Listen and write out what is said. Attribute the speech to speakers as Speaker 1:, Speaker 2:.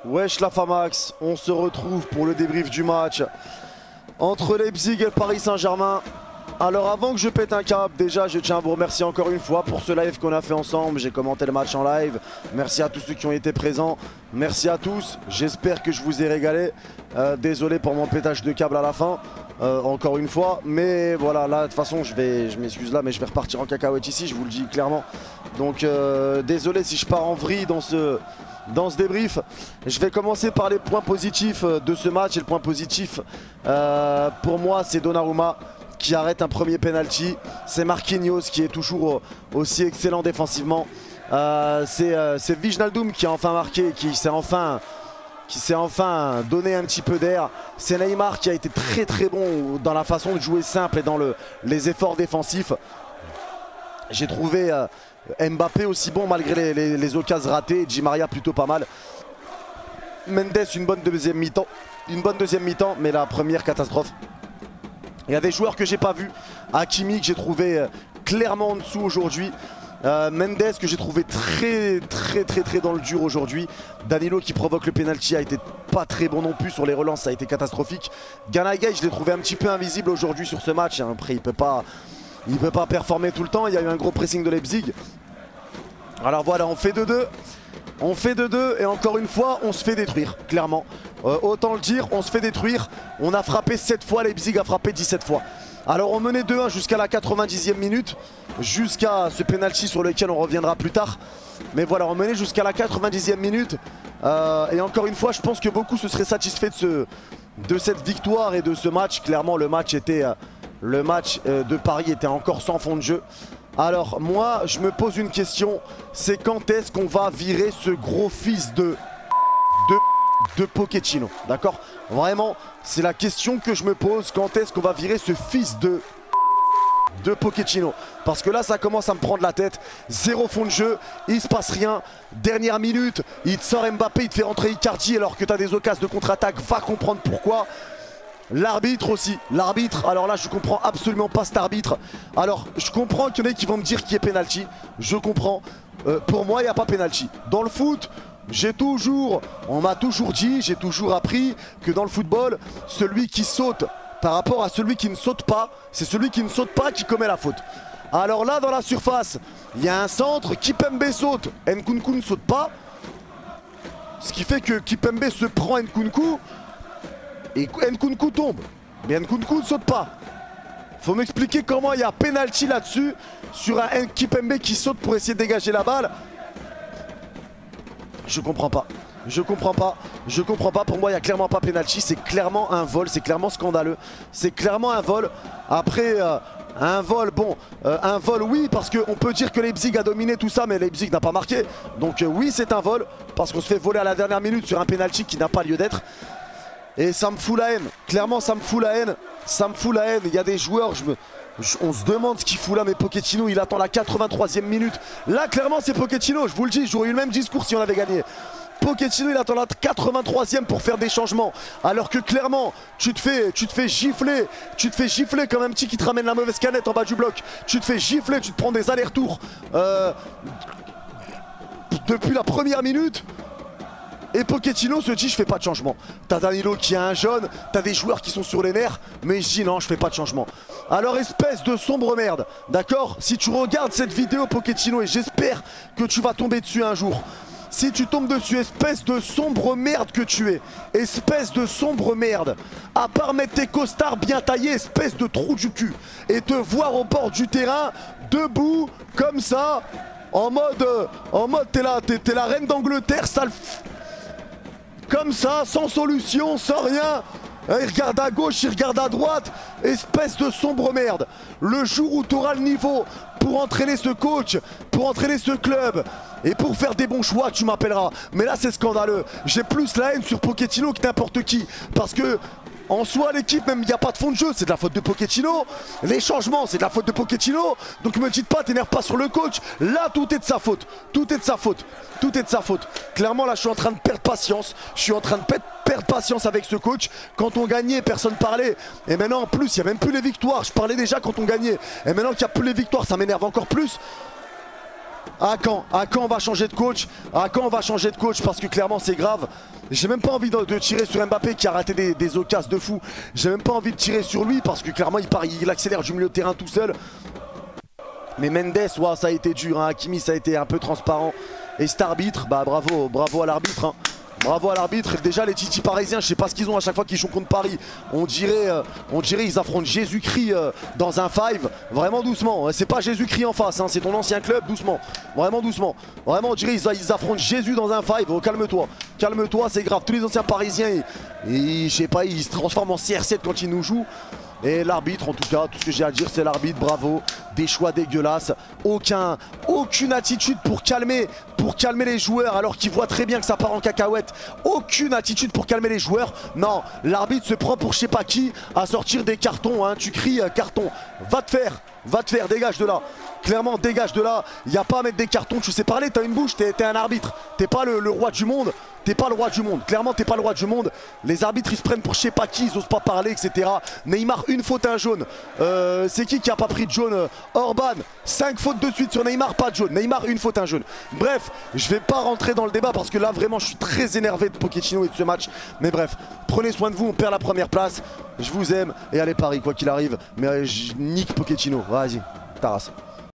Speaker 1: Wesh la Famax, on se retrouve pour le débrief du match entre Leipzig et le Paris Saint-Germain. Alors avant que je pète un câble, déjà je tiens à vous remercier encore une fois pour ce live qu'on a fait ensemble. J'ai commenté le match en live, merci à tous ceux qui ont été présents, merci à tous, j'espère que je vous ai régalé. Désolé pour mon pétage de câble à la fin, encore une fois, mais voilà, là de toute façon je m'excuse là, mais je vais repartir en cacahuète ici, je vous le dis clairement. Donc désolé si je pars en vrille dans ce débrief. Je vais commencer par les points positifs de ce match. Et le point positif pour moi c'est Donnarumma qui arrête un premier penalty. C'est Marquinhos qui est toujours aussi excellent défensivement. C'est Wijnaldum qui a enfin marqué, qui s'est enfin donné un petit peu d'air. C'est Neymar qui a été très très bon dans la façon de jouer simple et dans les efforts défensifs. J'ai trouvé Mbappé aussi bon malgré les occasions ratées. Di Maria plutôt pas mal. Mendes une bonne deuxième mi-temps. Mais la première catastrophe. Il y a des joueurs que j'ai pas vus. Hakimi que j'ai trouvé clairement en dessous aujourd'hui. Mendes que j'ai trouvé très dans le dur aujourd'hui. Danilo qui provoque le penalty a été pas très bon non plus sur les relances, ça a été catastrophique. Ganagay je l'ai trouvé un petit peu invisible aujourd'hui sur ce match. Après il peut pas performer tout le temps, il y a eu un gros pressing de Leipzig. Alors voilà, on fait 2-2. On fait 2-2 et encore une fois on se fait détruire, clairement. Autant le dire, on se fait détruire. On a frappé 7 fois, Leipzig a frappé 17 fois. Alors on menait 2-1 jusqu'à la 90e minute, jusqu'à ce penalty sur lequel on reviendra plus tard. Mais voilà, on menait jusqu'à la 90e minute. Et encore une fois, je pense que beaucoup se seraient satisfaits de cette victoire et de ce match. Clairement, le match de Paris était encore sans fond de jeu. Alors moi, je me pose une question, c'est quand est-ce qu'on va virer ce gros fils de Pochettino, d'accord? Vraiment, c'est la question que je me pose, quand est-ce qu'on va virer ce fils de Pochettino? Parce que là ça commence à me prendre la tête. Zéro fond de jeu, il se passe rien. Dernière minute, il te sort Mbappé, il te fait rentrer Icardi alors que tu as des occasions de contre-attaque, va comprendre pourquoi. L'arbitre aussi, l'arbitre, alors là je comprends absolument pas cet arbitre. Alors je comprends qu'il y en a qui vont me dire qu'il y a penalty, je comprends. Pour moi il n'y a pas penalty. Dans le foot, on m'a toujours dit, j'ai toujours appris que dans le football, celui qui saute par rapport à celui qui ne saute pas, c'est celui qui ne saute pas qui commet la faute. Alors là dans la surface, il y a un centre, Kimpembe saute, Nkunku ne saute pas. Ce qui fait que Kimpembe se prend Nkunku et Nkunku tombe. Mais Nkunku ne saute pas. Faut m'expliquer comment il y a penalty là-dessus sur un Kimpembe qui saute pour essayer de dégager la balle. Je comprends pas. Pour moi, il n'y a clairement pas penalty. C'est clairement un vol. C'est clairement scandaleux. C'est clairement un vol. Après, un vol, bon, un vol, oui, parce qu'on peut dire que Leipzig a dominé tout ça, mais Leipzig n'a pas marqué. Donc, oui, c'est un vol. Parce qu'on se fait voler à la dernière minute sur un penalty qui n'a pas lieu d'être. Et ça me fout la haine. Clairement, ça me fout la haine. Il y a des joueurs, on se demande ce qu'il fout là, mais Pochettino il attend la 83e minute. Là clairement c'est Pochettino, je vous le dis, j'aurais eu le même discours si on avait gagné. Pochettino il attend la 83e pour faire des changements. Alors que clairement tu te fais gifler comme un petit qui te ramène la mauvaise canette en bas du bloc. Tu te fais gifler, tu te prends des allers-retours depuis la première minute. Et Pochettino se dit je fais pas de changement. T'as Danilo qui a un jaune, t'as des joueurs qui sont sur les nerfs, mais je dis non je fais pas de changement. Alors espèce de sombre merde, d'accord? Si tu regardes cette vidéo Pochettino, et j'espère que tu vas tomber dessus un jour. Si tu tombes dessus, espèce de sombre merde que tu es. Espèce de sombre merde. À part mettre tes costards bien taillés, espèce de trou du cul. Et te voir au bord du terrain, debout, comme ça, en mode t'es la reine d'Angleterre, sale... Comme ça, sans solution, sans rien. Il regarde à gauche, il regarde à droite. Espèce de sombre merde. Le jour où tu auras le niveau pour entraîner ce coach, pour entraîner ce club et pour faire des bons choix, tu m'appelleras. Mais là, c'est scandaleux. J'ai plus la haine sur Pochettino que n'importe qui. Parce que... en soi l'équipe, même il n'y a pas de fond de jeu, c'est de la faute de Pochettino. Les changements c'est de la faute de Pochettino. Donc me dites pas, t'énerve pas sur le coach. Là tout est de sa faute. Clairement là je suis en train de perdre patience. Perdre patience avec ce coach. Quand on gagnait personne parlait. Et maintenant en plus il n'y a même plus les victoires. Je parlais déjà quand on gagnait. Et maintenant qu'il n'y a plus les victoires ça m'énerve encore plus. À quand on va changer de coach? À quand on va changer de coach? Parce que clairement c'est grave. J'ai même pas envie de tirer sur Mbappé qui a raté des occasions de fou. J'ai même pas envie de tirer sur lui parce que clairement il accélère du milieu de terrain tout seul. Mais Mendes, wow, ça a été dur, hein. Hakimi ça a été un peu transparent. Et cet arbitre, bah bravo à l'arbitre, hein. Bravo à l'arbitre. Déjà les titis parisiens, je sais pas ce qu'ils ont à chaque fois qu'ils jouent contre Paris. On dirait ils affrontent Jésus-Christ dans un five. Vraiment doucement. C'est pas Jésus-Christ en face, hein. C'est ton ancien club, doucement. Vraiment doucement. Vraiment on dirait ils affrontent Jésus dans un five. Oh, calme-toi. Calme-toi, c'est grave. Tous les anciens parisiens, je sais pas, ils se transforment en CR7 quand ils nous jouent. Et l'arbitre, en tout cas, tout ce que j'ai à dire, c'est l'arbitre, bravo. Des choix dégueulasses. Aucune attitude pour calmer les joueurs alors qu'ils voient très bien que ça part en cacahuète. Aucune attitude pour calmer les joueurs. Non, l'arbitre se prend pour je sais pas qui à sortir des cartons, hein. Tu cries carton. Va te faire, dégage de là. Clairement, dégage de là. Il n'y a pas à mettre des cartons. Tu sais parler, t'as une bouche, t'es un arbitre. T'es pas le roi du monde. T'es pas le roi du monde. Clairement, t'es pas le roi du monde. Les arbitres, ils se prennent pour je sais pas qui. Ils osent pas parler, etc. Neymar, une faute, un jaune. C'est qui a pas pris de jaune? Orban, 5 fautes de suite sur Neymar, pas de jaune. Neymar, une faute, un jaune. Bref, je vais pas rentrer dans le débat parce que là, vraiment, je suis très énervé de Pochettino et de ce match. Mais bref, prenez soin de vous. On perd la première place. Je vous aime. Et allez, Paris, quoi qu'il arrive. Mais je nique Pochettino. Vas-y, ta race.